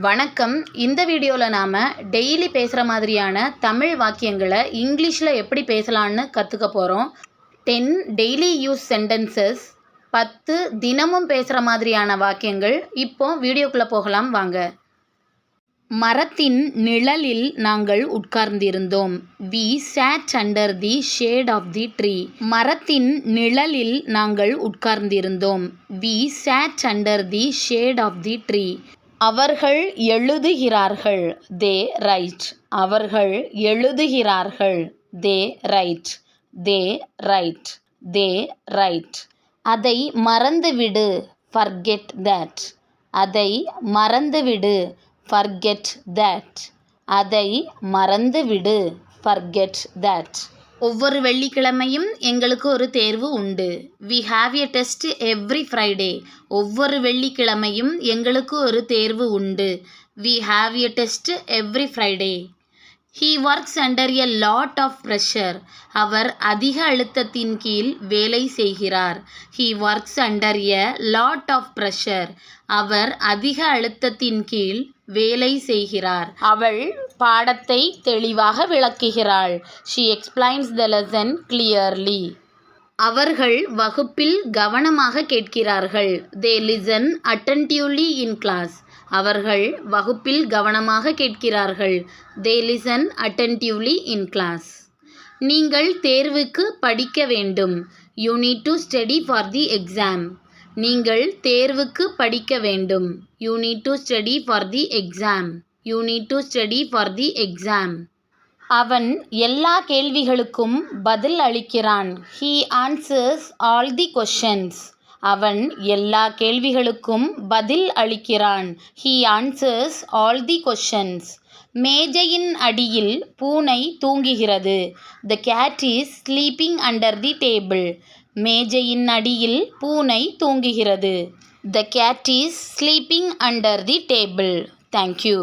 வணக்கம். இந்த வீடியோவில் நாம் டெய்லி பேசுகிற மாதிரியான தமிழ் வாக்கியங்களை இங்கிலீஷில் எப்படி பேசலான்னு கற்றுக்க போகிறோம். 10 டெய்லி யூஸ் சென்டென்சஸ், 10 தினமும் பேசுகிற மாதிரியான வாக்கியங்கள். இப்போ வீடியோக்குள்ளே போகலாம் வாங்க. மரத்தின் நிழலில் நாங்கள் உட்கார்ந்திருந்தோம். We sat under the shade of the tree. மரத்தின் நிழலில் நாங்கள் உட்கார்ந்திருந்தோம். We sat under the shade of the tree. அவர்கள் எழுதுகிறார்கள். They write. அவர்கள் எழுதுகிறார்கள். They write. They write. They write. அதை மறந்துவிடு. Forget that. அதை மறந்துவிடு. Forget that. அதை மறந்துவிடு. Forget that. ஒவ்வொரு வெள்ளிக்கிழமையும் எங்களுக்கு ஒரு தேர்வு உண்டு. We have a test every Friday. ஒவ்வொரு வெள்ளிக்கிழமையும் எங்களுக்கு ஒரு தேர்வு உண்டு. We have a test every Friday. He works under a lot of pressure. அவர் அதிக அழுத்தத்தின் கீழ் வேலை செய்கிறார். He works under a lot of pressure. அவர் அதிக அழுத்தத்தின் கீழ் வேலை செய்கிறார். அவள் பாடத்தை தெளிவாக விளக்குகிறாள். She explains the lesson clearly. அவர்கள் வகுப்பில் கவனமாக கேட்கிறார்கள். They listen attentively in class. அவர்கள் வகுப்பில் கவனமாக கேட்கிறார்கள். They listen attentively in class. நீங்கள் தேர்வுக்கு படிக்க வேண்டும். You need to study for the exam. நீங்கள் தேர்வுக்கு படிக்க வேண்டும். You need to study for the exam. You need to study for the exam. அவன் எல்லா கேள்விகளுக்கும் பதில் அளிக்கிறான். He answers all the questions. அவன் எல்லா கேள்விகளுக்கும் பதில் அளிக்கிறான். He answers all the questions. மேஜையின் அடியில் பூனை தூங்குகிறது. The cat is sleeping under the table. மேஜையின் அடியில் பூனை தூங்குகிறது. The cat is sleeping under the table. Thank you.